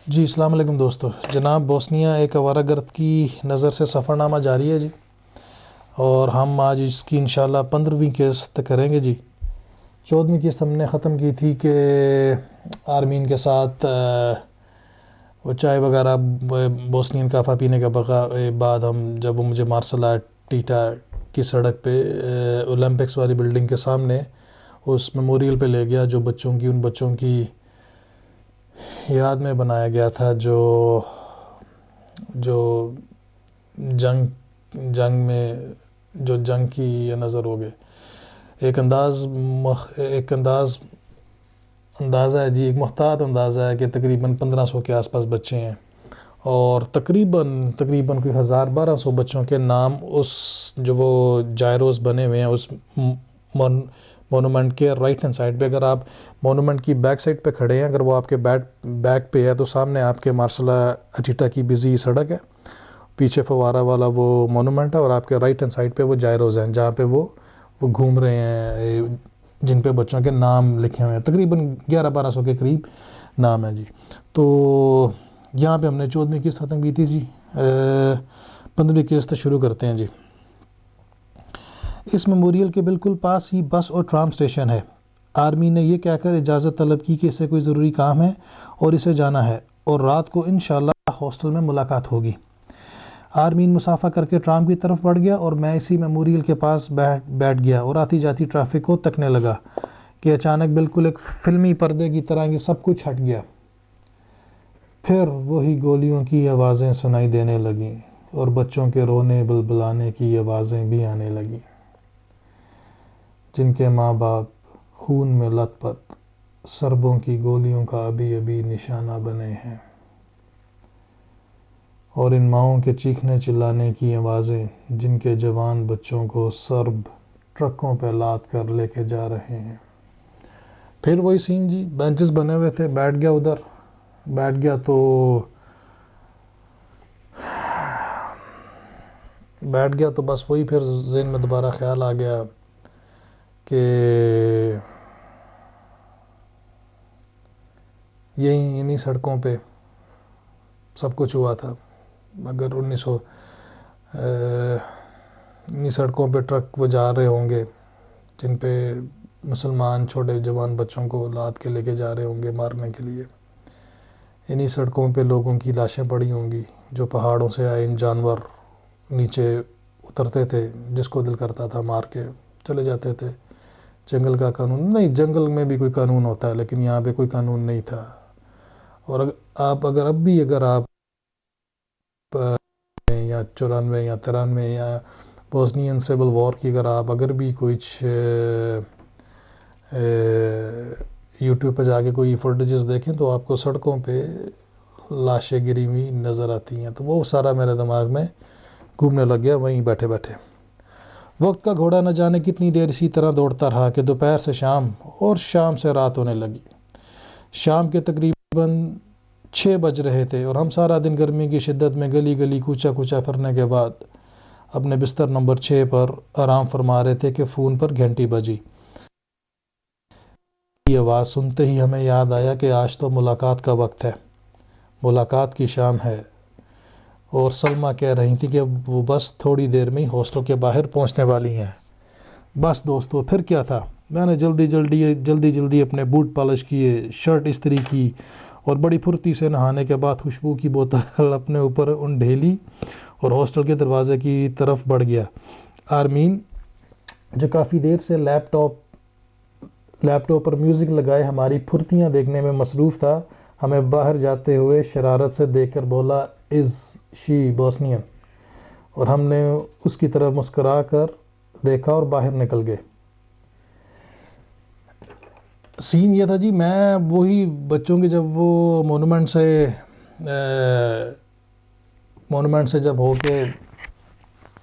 जी अस्सलाम वालेकुम दोस्तों। जनाब बोस्निया एक आवारागर्द की नज़र से सफ़रनामा जारी है जी। और हम आज इसकी इंशाल्लाह 15वीं किस्त करेंगे जी। 14वीं किस्त हमने ख़त्म की थी कि आर्मीन के साथ वो चाय वगैरह बोस्नियन काफ़ा पीने के बाद हम जब वो मुझे मार्शल टीटा की सड़क पे ओलंपिक्स वाली बिल्डिंग के सामने उस मेमोरियल पे ले गया जो उन बच्चों की याद में बनाया गया था जो जो जंग जंग में जो जंग की ये नज़र हो गए। एक अंदाज़ा है जी, एक मुख्तात अंदाज़ा है कि तकरीबन 1500 के आसपास बच्चे हैं और तकरीबन तकरीबन कोई 1000-1200 बच्चों के नाम उस जो वो जायरोस बने हुए हैं उस मोनूमेंट के राइट हैंड साइड पे। अगर आप मोनूमेंट की बैक साइड पे खड़े हैं, अगर वो आपके बैक पे है तो सामने आपके मार्शल अटीटा की बिजी सड़क है, पीछे फवारा वाला वो मोनूमेंट है और आपके राइट हैंड साइड पे वो जायरोज हैं जहाँ पे वो घूम रहे हैं, जिन पे बच्चों के नाम लिखे हुए हैं। तकरीबन 1100-1200 के करीब नाम है जी। तो यहाँ पे हमने 14वीं किस्त ख़त्म की थी जी। 15वीं किस्त शुरू करते हैं जी। इस मेमोरियल के बिल्कुल पास ही बस और ट्राम स्टेशन है। आर्मी ने यह कहकर इजाज़त तलब की कि इसे कोई ज़रूरी काम है और इसे जाना है और रात को इंशाल्लाह हॉस्टल में मुलाकात होगी। आर्मीन मुसाफा करके ट्राम की तरफ बढ़ गया और मैं इसी मेमोरियल के पास बैठ गया और आती जाती ट्रैफिक को तकने लगा कि अचानक बिल्कुल एक फिल्मी पर्दे की तरह ये सब कुछ हट गया। फिर वही गोलियों की आवाज़ें सुनाई देने लगीं और बच्चों के रोने बुलबुलाने की आवाज़ें भी आने लगीं, जिनके माँ बाप खून में लथपथ सरबों की गोलियों का अभी अभी निशाना बने हैं। और इन माओं के चीखने चिल्लाने की आवाज़ें, जिनके जवान बच्चों को सर्ब ट्रकों पर लाद कर लेके जा रहे हैं। फिर वही सीन जी, बेंचेस बने हुए थे, बैठ गया तो बस वही फिर ज़हन में दोबारा ख्याल आ गया कि यहीं इन्हीं सड़कों पे सब कुछ हुआ था। अगर इन्हीं सड़कों पे ट्रक वो जा रहे होंगे जिन पे मुसलमान छोटे जवान बच्चों को लाद के लेके जा रहे होंगे मारने के लिए। इन्हीं सड़कों पे लोगों की लाशें पड़ी होंगी जो पहाड़ों से आए इन जानवर नीचे उतरते थे, जिसको दिल करता था मार के चले जाते थे। जंगल का कानून नहीं, जंगल में भी कोई कानून होता है लेकिन यहाँ पे कोई कानून नहीं था। और अगर आप या 94 या 93 या बोस्नियन सिविल वॉर की अगर भी कुछ यूट्यूब पे जाके कोई फुटेजेस देखें तो आपको सड़कों पे लाशें गिरी हुई नज़र आती हैं। तो वो सारा मेरे दिमाग में घूमने लग गया वहीं बैठे बैठे। वक्त का घोड़ा न जाने कितनी देर इसी तरह दौड़ता रहा कि दोपहर से शाम और शाम से रात होने लगी। शाम के तकरीबन 6 बज रहे थे और हम सारा दिन गर्मी की शिद्दत में गली गली कूचा कूचा फिरने के बाद अपने बिस्तर नंबर 6 पर आराम फरमा रहे थे कि फ़ोन पर घंटी बजी। ये आवाज़ सुनते ही हमें याद आया कि आज तो मुलाकात का वक्त है, मुलाकात की शाम है। और सलमा कह रही थी कि वो बस थोड़ी देर में ही हॉस्टल के बाहर पहुंचने वाली हैं। बस दोस्तों फिर क्या था, मैंने जल्दी जल्दी अपने बूट पॉलिश किए, शर्ट इस्त्री की और बड़ी फुर्ती से नहाने के बाद खुशबू की बोतल अपने ऊपर ढेली और हॉस्टल के दरवाजे की तरफ बढ़ गया। आर्मीन जो काफ़ी देर से लैपटॉप पर म्यूज़िक लगाए हमारी फुर्तियाँ देखने में मसरूफ़ था, हमें बाहर जाते हुए शरारत से देखकर बोला, इज़ शी बोस्नियन? और हमने उसकी तरफ मुस्करा कर देखा और बाहर निकल गए। सीन ये था जी, मैं वही बच्चों के जब वो मोनूमेंट से जब होके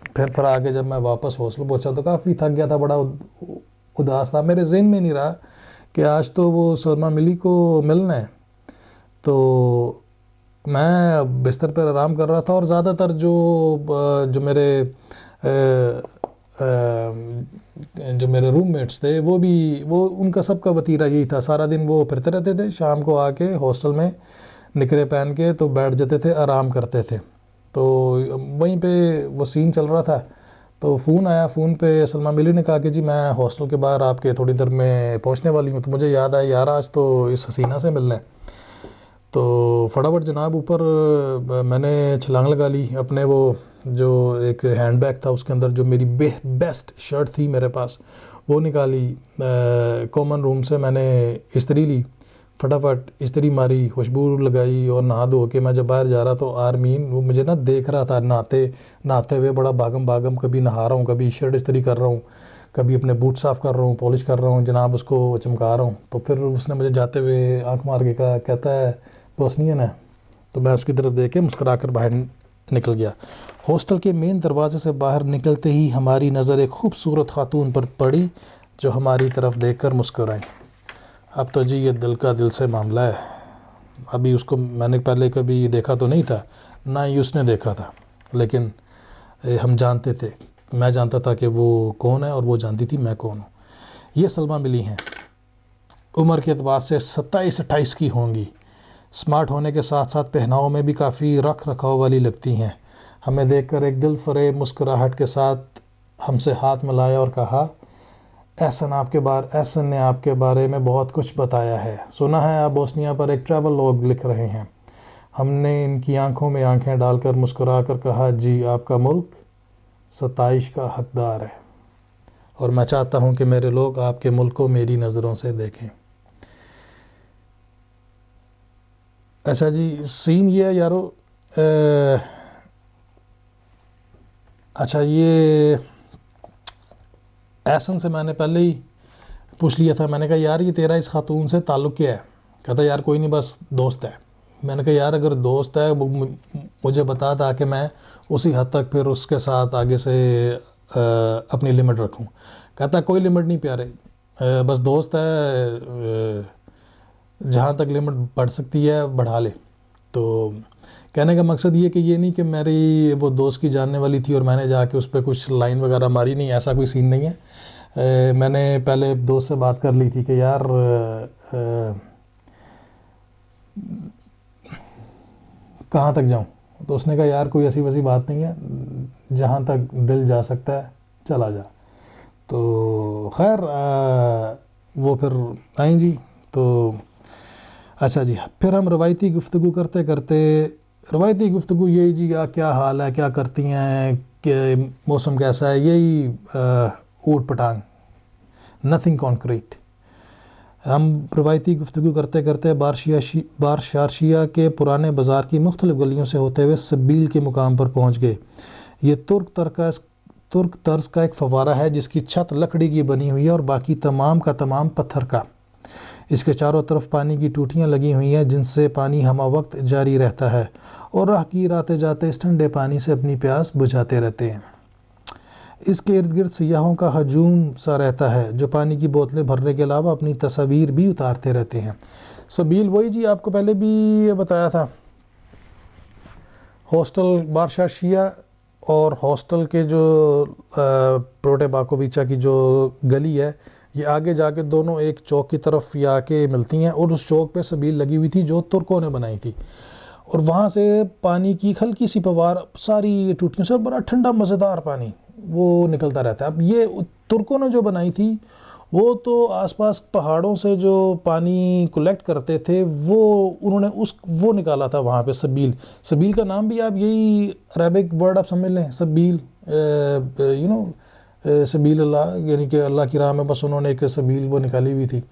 फिर आके जब मैं वापस हॉस्टल पहुंचा तो काफ़ी थक गया था, बड़ा उदास था। मेरे जहन में नहीं रहा कि आज तो वो सलमा मिली को मिलना है। तो मैं बिस्तर पर आराम कर रहा था और ज़्यादातर जो मेरे रूममेट्स थे वो उनका सबका वतीरा यही था, सारा दिन वो फिरते रहते थे, शाम को आके हॉस्टल में निकरे पहन के तो बैठ जाते थे, आराम करते थे। तो वहीं पे वो सीन चल रहा था, तो फ़ोन आया। फ़ोन पे सलमा मिली ने कहा कि जी मैं हॉस्टल के बाहर आपके थोड़ी देर में पहुंचने वाली हूँ। तो मुझे याद आया यार आज तो इस हसीना से मिलना है। तो फटाफट जनाब ऊपर मैंने छलांग लगा ली। अपने वो जो एक हैंडबैग था उसके अंदर जो मेरी बेस्ट शर्ट थी मेरे पास वो निकाली। कॉमन रूम से मैंने इस्त्री ली, फटाफट इस्त्री मारी, खुशबू लगाई और नहा धो के मैं जब बाहर जा रहा तो आर्मीन वो मुझे ना देख रहा था नहाते हुए, बड़ा भागम भागम, कभी नहा रहा हूँ, कभी शर्ट इस्त्री कर रहा हूँ, कभी अपने बूट साफ़ कर रहा हूँ, पॉलिश कर रहा हूँ जनाब, उसको चमका रहा हूँ। तो फिर उसने मुझे जाते हुए आंख मार के कहा, कहता है बोस्नियन है। तो मैं उसकी तरफ देख के मुस्कुरा कर बाहर निकल गया। हॉस्टल के मेन दरवाजे से बाहर निकलते ही हमारी नज़र एक खूबसूरत खातून पर पड़ी जो हमारी तरफ देखकर मुस्कुराई। अब तो जी ये दिल का दिल से मामला है। अभी उसको मैंने पहले कभी देखा तो नहीं था, ना ही उसने देखा था, लेकिन हम जानते थे, मैं जानता था कि वो कौन है और वो जानती थी मैं कौन हूँ। ये सलमा मिली हैं। उम्र के एतबार से 27-28 की होंगी। स्मार्ट होने के साथ साथ पहनाव में भी काफ़ी रख रखाव वाली लगती हैं। हमें देखकर एक दिल फरेब मुस्कुराहट के साथ हमसे हाथ मिलाया और कहा, एहसन ने आपके बारे में बहुत कुछ बताया है। सुना है आप बोस्निया पर एक ट्रैवल लॉग लिख रहे हैं। हमने इनकी आंखों में आंखें डालकर मुस्कुरा कर कहा, जी आपका मुल्क सताइश का हकदार है और मैं चाहता हूँ कि मेरे लोग आपके मुल्क को मेरी नज़रों से देखें। अच्छा जी, सीन ये है यारो। अच्छा, ये एहसन से मैंने पहले ही पूछ लिया था। मैंने कहा यार ये तेरा इस खातून से ताल्लुक़ क्या है? कहता यार कोई नहीं, बस दोस्त है। मैंने कहा यार अगर दोस्त है वो मुझे बता था कि मैं उसी हद तक फिर उसके साथ आगे से अपनी लिमिट रखूं। कहता कोई लिमिट नहीं प्यारे, बस दोस्त है, जहाँ तक लिमिट बढ़ सकती है बढ़ा ले। तो कहने का मकसद ये कि ये नहीं कि मेरी वो दोस्त की जानने वाली थी और मैंने जाके उस पर कुछ लाइन वगैरह मारी, नहीं, ऐसा कोई सीन नहीं है। मैंने पहले दोस्त से बात कर ली थी कि यार कहाँ तक जाऊँ। तो उसने कहा यार कोई ऐसी वैसी बात नहीं है, जहाँ तक दिल जा सकता है चला जा। तो खैर वो फिर आई जी। तो अच्छा जी, फिर हम रवायती गुफ्तगू करते करते, रवायती गुफ्तगू यही जी क्या हाल है, क्या करती हैं, कि मौसम कैसा है, यही ऊट पटांग, नथिंग कॉन्क्रीट। हम रवायती गुफ्तगू करते करते बारशारशिया के पुराने बाज़ार की मुख्तलिफ़ गलियों से होते हुए सबील के मुकाम पर पहुँच गए। ये तुर्क तर्ज का एक फव्वारा है जिसकी छत लकड़ी की बनी हुई है और बाकी तमाम का तमाम पत्थर का। इसके चारों तरफ पानी की टूटियाँ लगी हुई हैं जिनसे पानी हमा वक्त जारी रहता है और राहगीर आते जाते इस ठंडे पानी से अपनी प्यास बुझाते रहते हैं। इसके इर्द गिर्द सियाहों का हजूम सा रहता है जो पानी की बोतलें भरने के अलावा अपनी तस्वीर भी उतारते रहते हैं। सबील वही जी आपको पहले भी बताया था, हॉस्टल बारशाशिया और हॉस्टल के जो प्रोटे बाकोविचा की जो गली है, ये आगे जाके दोनों एक चौक की तरफ ये आके मिलती हैं और उस चौक पे सबील लगी हुई थी जो तुर्कों ने बनाई थी। और वहाँ से पानी की हल्की सी फवार सारी टूटियों से बड़ा ठंडा मज़ेदार पानी वो निकलता रहता है। अब ये तुर्कों ने जो बनाई थी वो तो आसपास पहाड़ों से जो पानी कलेक्ट करते थे वो उन्होंने वो निकाला था वहाँ पे सबील। सबील का नाम भी आप यही अरबिक वर्ड आप समझ लें, सबील, सबील अल्लाह, यानी कि अल्लाह की राह में बस उन्होंने एक सबील वो निकाली हुई थी।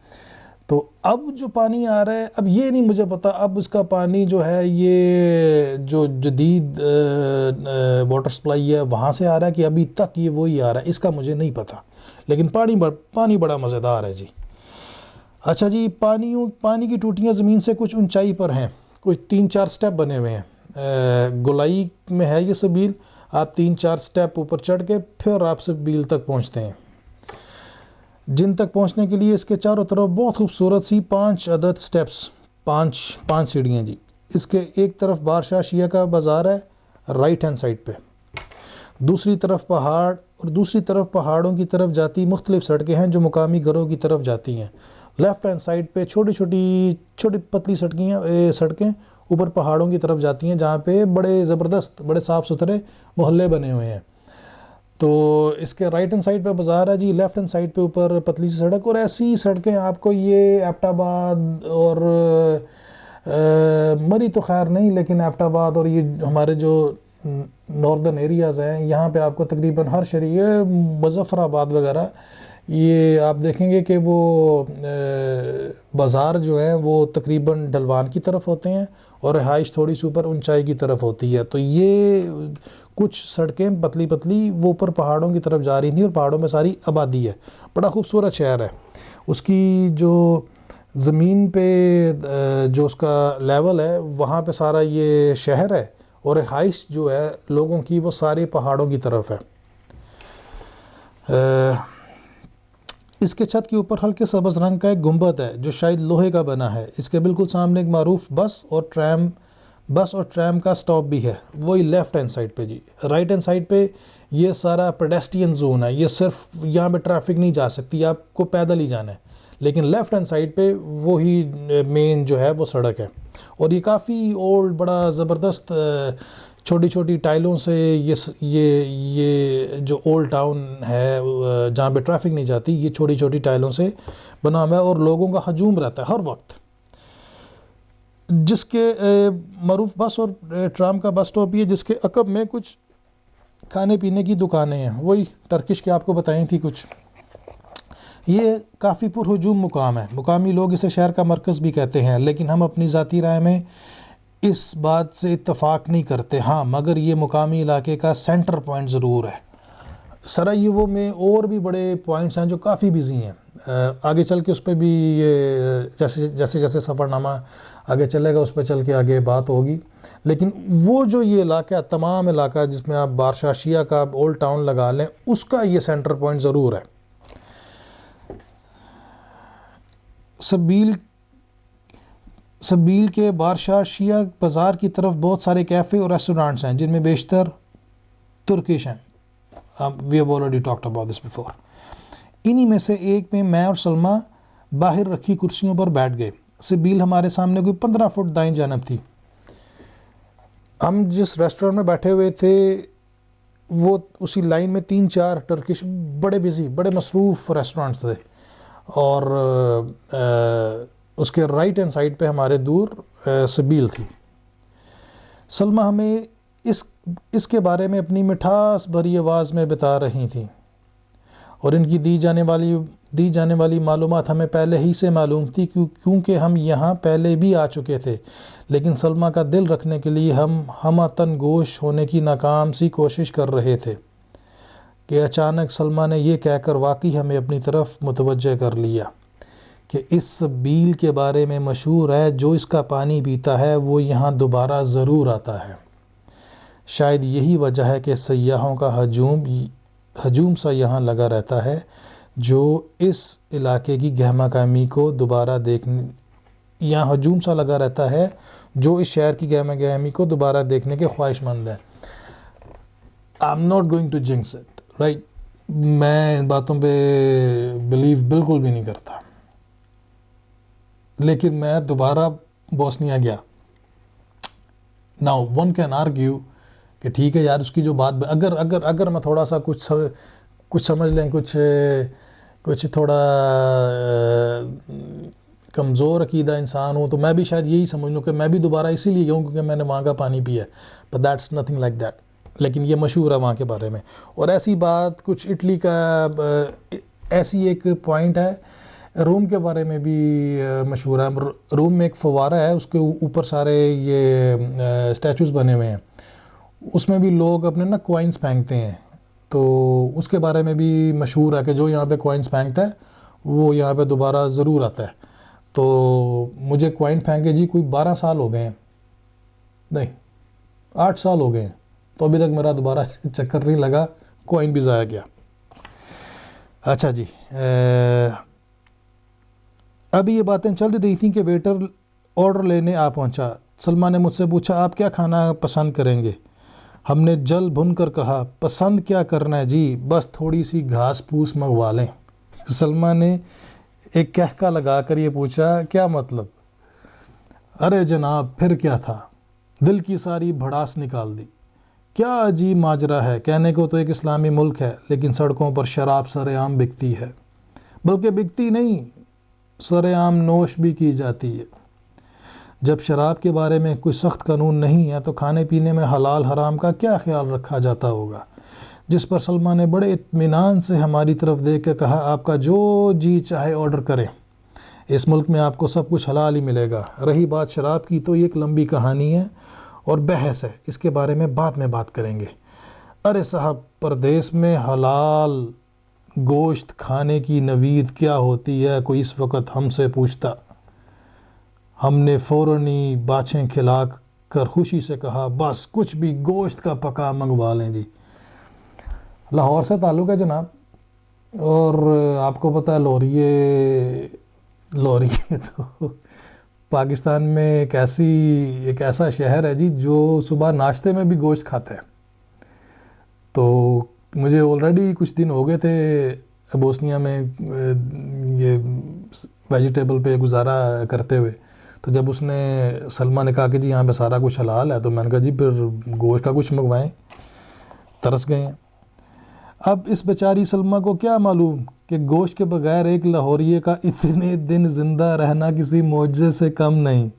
तो अब जो पानी आ रहा है, अब ये नहीं मुझे पता अब इसका पानी जो है ये जो जदीद वाटर सप्लाई है वहाँ से आ रहा है कि अभी तक ये वही आ रहा है, इसका मुझे नहीं पता, लेकिन पानी बड़ा मज़ेदार है जी। अच्छा जी, पानी की टूटियाँ ज़मीन से कुछ ऊंचाई पर हैं, कुछ 3-4 स्टेप बने हुए हैं। गोलाई में है ये सबील, आप 3-4 स्टेप ऊपर चढ़ के फिर आप सबील तक पहुँचते हैं, जिन तक पहुंचने के लिए इसके चारों तरफ बहुत खूबसूरत सी 5 अदद स्टेप्स, 5 सीढ़ियाँ जी। इसके एक तरफ बारशाशिया का बाज़ार है राइट हैंड साइड पे, दूसरी तरफ पहाड़ और दूसरी तरफ पहाड़ों की तरफ जाती मुख्तलिफ सड़कें हैं जो मुकामी घरों की तरफ जाती हैं। लेफ़्ट हैंड साइड पे छोटी पतली सड़कें ऊपर पहाड़ों की तरफ जाती हैं जहाँ पे बड़े ज़बरदस्त बड़े साफ़ सुथरे मोहल्ले बने हुए हैं। तो इसके राइट हैंड साइड पे बाज़ार है जी, लेफ़्ट हैंड साइड पे ऊपर पतली सी सड़क, और ऐसी सड़कें आपको ये एबटाबाद और मरी तो खैर नहीं, लेकिन एबटाबाद और ये हमारे जो नॉर्दर्न एरियाज़ हैं यहाँ पे आपको तकरीबन हर शहर, मुजफ्फराबाद वगैरह, ये आप देखेंगे कि वो बाज़ार जो है वो तकरीबन ढलवान की तरफ होते हैं और रिहाइश थोड़ी सी ऊपर ऊंचाई की तरफ होती है। तो ये कुछ सड़कें पतली पतली वो ऊपर पहाड़ों की तरफ जा रही थी और पहाड़ों में सारी आबादी है। बड़ा खूबसूरत शहर है। उसकी जो ज़मीन पे जो उसका लेवल है वहाँ पे सारा ये शहर है, और रिहाइश जो है लोगों की वो सारी पहाड़ों की तरफ है। इसके छत के ऊपर हल्के सब्ज़ रंग का एक गुंबद है जो शायद लोहे का बना है। इसके बिल्कुल सामने एक मारूफ बस और ट्रैम का स्टॉप भी है, वही लेफ़्ट हैंड साइड पे जी। राइट हैंड साइड पे ये सारा पेडेस्ट्रियन जोन है, ये सिर्फ यहाँ पे ट्रैफिक नहीं जा सकती, आपको पैदल ही जाना है। लेकिन लेफ़्ट हैंड साइड पे वही मेन जो है वो सड़क है, और ये काफ़ी ओल्ड बड़ा ज़बरदस्त छोटी छोटी टाइलों से ये जो ओल्ड टाउन है जहाँ पे ट्रैफिक नहीं जाती, ये छोटी छोटी टाइलों से बना हुआ है और लोगों का हजूम रहता है हर वक्त। जिसके मरूफ बस और ट्राम का बस स्टॉप ये, जिसके अकब में कुछ खाने पीने की दुकानें हैं, वही टर्किश की आपको बताई थी कुछ। ये काफ़ी पुरहजूम मुकाम है, मुकामी लोग इसे शहर का मरकज़ भी कहते हैं, लेकिन हम अपनी ज़ाती राय में इस बात से इत्तफ़ाक़ नहीं करते। हाँ, मगर ये मुकामी इलाके का सेंटर पॉइंट ज़रूर है। सरायवो में और भी बड़े पॉइंट्स हैं जो काफ़ी बिजी हैं, आगे चल के उस पर भी ये जैसे जैसे जैसे सफ़रनामा आगे चलेगा उस पर चल के आगे बात होगी। लेकिन वो जो ये इलाका, तमाम इलाका जिसमें आप बारशाशिया का ओल्ड टाउन लगा लें, उसका ये सेंटर पॉइंट ज़रूर है। सबील के बारशाशिया बाज़ार की तरफ बहुत सारे कैफ़े और रेस्टोरेंट्स हैं जिनमें बेशतर तुर्किश हैं। We have already talked about this before. इन्हीं में से एक में मैं और सलमा बाहर रखी कुर्सियों पर बैठ गए। सबील हमारे सामने कोई 15 फुट दाईं जानब थी। हम जिस रेस्टोरेंट में बैठे हुए थे वो उसी लाइन में 3-4 टर्किश बड़े बिजी बड़े मसरूफ़ रेस्टोरेंट्स थे, और उसके राइट हैंड साइड पे हमारे दूर सबील थी। सलमा हमें इसके बारे में अपनी मिठास भरी आवाज़ में बता रही थी, और इनकी दी जाने वाली मालूमात हमें पहले ही से मालूम थी क्योंकि हम यहाँ पहले भी आ चुके थे। लेकिन सलमा का दिल रखने के लिए हम हमतन गोश होने की नाकाम सी कोशिश कर रहे थे कि अचानक सलमा ने यह कहकर वाकई हमें अपनी तरफ मुतवज्जह कर लिया कि इस सबील के बारे में मशहूर है, जो इसका पानी पीता है वो यहाँ दोबारा ज़रूर आता है। शायद यही वजह है कि सयाहों का हजूम सा यहाँ लगा रहता है, जो इस इलाके की गहमा गहमी को दोबारा देखने यहाँ हजूम सा लगा रहता है जो इस शहर की गहमा गहमी को दोबारा देखने के ख्वाहिशमंद है। I am not going to jinx it, right. मैं इन बातों पे बिलीव बिल्कुल भी नहीं करता, लेकिन मैं दोबारा बोस्निया गया। नाउ वन कैन आर्ग्यू कि ठीक है यार, उसकी जो बात अगर मैं थोड़ा सा कुछ समझ लें, कुछ थोड़ा कमज़ोर अकीदा इंसान हूँ, तो मैं भी शायद यही समझ लूँ कि मैं भी दोबारा इसीलिए गया हूँ क्योंकि मैंने वहाँ का पानी पिया। But that's nothing like that. लेकिन ये मशहूर है वहाँ के बारे में। और ऐसी बात कुछ इटली का ऐसी एक पॉइंट है, रोम के बारे में भी मशहूर है। रोम में एक फव्वारा है, उसके ऊपर सारे ये स्टैचूज़ बने हुए हैं, उसमें भी लोग अपने ना कॉइन्स फेंकते हैं। तो उसके बारे में भी मशहूर है कि जो यहाँ पे कॉइन्स फेंकता है वो यहाँ पे दोबारा ज़रूर आता है। तो मुझे कॉइन फेंके जी कोई 12 साल हो गए हैं, नहीं 8 साल हो गए हैं, तो अभी तक मेरा दोबारा चक्कर नहीं लगा, कॉइन भी ज़ाया गया। अच्छा जी, अभी ये बातें चल रही थी कि वेटर ऑर्डर लेने आ पहुंचा। सलमा ने मुझसे पूछा, आप क्या खाना पसंद करेंगे? हमने जल भुन कर कहा, पसंद क्या करना है जी, बस थोड़ी सी घास फूस मंगवा लें। सलमा ने एक कहका लगा कर ये पूछा, क्या मतलब? अरे जनाब फिर क्या था, दिल की सारी भड़ास निकाल दी। क्या अजीब माजरा है, कहने को तो एक इस्लामी मुल्क है लेकिन सड़कों पर शराब सरेआम बिकती है, बल्कि बिकती नहीं, सरेआम नोश भी की जाती है। जब शराब के बारे में कोई सख्त कानून नहीं है तो खाने पीने में हलाल हराम का क्या ख्याल रखा जाता होगा। जिस पर सलमा ने बड़े इत्मीनान से हमारी तरफ देख कर कहा, आपका जो जी चाहे ऑर्डर करें, इस मुल्क में आपको सब कुछ हलाल ही मिलेगा। रही बात शराब की तो ये एक लंबी कहानी है और बहस है, इसके बारे में बात करेंगे। अरे साहब, परदेश में हलाल गोश्त खाने की नवीद क्या होती है, कोई इस वक्त हमसे पूछता। हमने फ़ौरन ही बाछें खिला कर खुशी से कहा, बस कुछ भी गोश्त का पका मंगवा लें जी। लाहौर से ताल्लुक़ है जनाब, और आपको पता है लोरिये तो पाकिस्तान में एक ऐसा शहर है जी जो सुबह नाश्ते में भी गोश्त खाता है। तो मुझे ऑलरेडी कुछ दिन हो गए थे बोस्निया में ये वेजिटेबल पे गुजारा करते हुए। तो जब उसने सलमा ने कहा कि जी यहाँ पे सारा कुछ हलाल है, तो मैंने कहा जी फिर गोश्त का कुछ मंगवाएं, तरस गए हैं। अब इस बेचारी सलमा को क्या मालूम कि गोश्त के बगैर एक लाहौरिये का इतने दिन ज़िंदा रहना किसी मौजज़े से कम नहीं।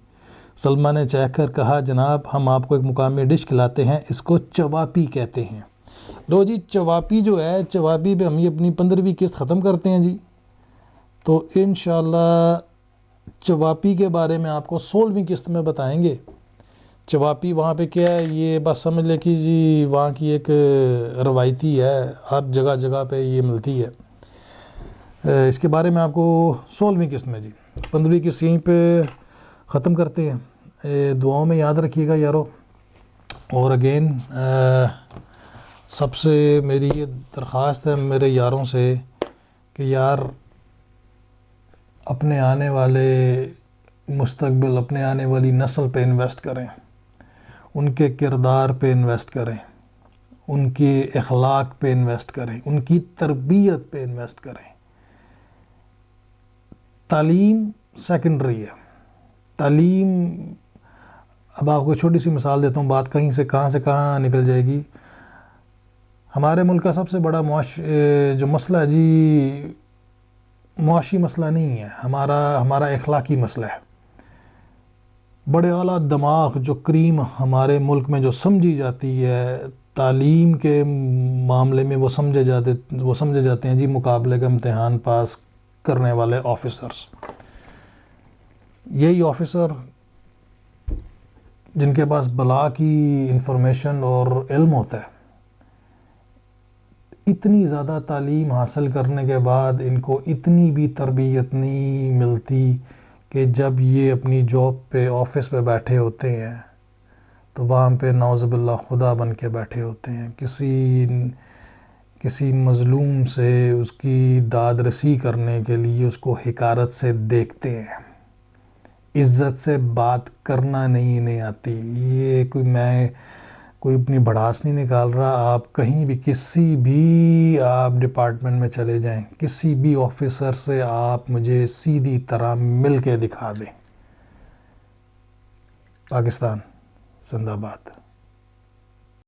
सलमा ने चख कर कहा, जनाब हम आपको एक मुकामी डिश खिलाते हैं, इसको चवापी कहते हैं। लो जी, चवापी जो है, चवापी पे हम ये अपनी 15वीं किस्त ख़त्म करते हैं जी। तो इंशाल्लाह चवापी के बारे में आपको 16वीं किस्त में बताएंगे। चवापी वहाँ पे क्या है, ये बस समझ ले कि जी वहाँ की एक रवायती है, हर जगह जगह पे ये मिलती है। इसके बारे में आपको 16वीं किस्त में जी, 15वीं किस्त यहीं पे ख़त्म करते हैं। दुआओं में याद रखिएगा यारो। और अगेन सबसे मेरी ये दरख्वास्त है मेरे यारों से कि यार अपने आने वाले मुस्तकबिल, अपने आने वाली नस्ल पे इन्वेस्ट करें, उनके किरदार पे इन्वेस्ट करें, उनके अखलाक पे इन्वेस्ट करें, उनकी तरबियत पे इन्वेस्ट करें। तालीम सेकेंडरी है। तालीम, अब आपको छोटी सी मिसाल देता हूँ, बात कहीं से कहाँ निकल जाएगी। हमारे मुल्क का सबसे बड़ा जो मसला है जी, मुआशी मसला नहीं है, हमारा अखलाकी मसला है। बड़े आला दिमाग जो क्रीम हमारे मुल्क में जो समझी जाती है तालीम के मामले में, वो समझे जाते हैं जी मुकाबले का इम्तिहान पास करने वाले ऑफिसर्स। यही ऑफिसर जिनके पास बला की इंफॉर्मेशन और इल्म होता है, इतनी ज़्यादा तालीम हासिल करने के बाद इनको इतनी भी तरबियत नहीं मिलती कि जब ये अपनी जॉब पे ऑफिस पे बैठे होते हैं तो वहाँ पे नौज़ुबिल्लाह खुदा बन के बैठे होते हैं। किसी मज़लूम से उसकी दाद रसी करने के लिए उसको हिकारत से देखते हैं, इज़्ज़त से बात करना नहीं इन्हें आती। ये कोई अपनी भड़ास नहीं निकाल रहा। आप कहीं भी किसी भी आप डिपार्टमेंट में चले जाएं, किसी भी ऑफिसर से आप मुझे सीधी तरह मिल के दिखा दें। पाकिस्तान जिंदाबाद।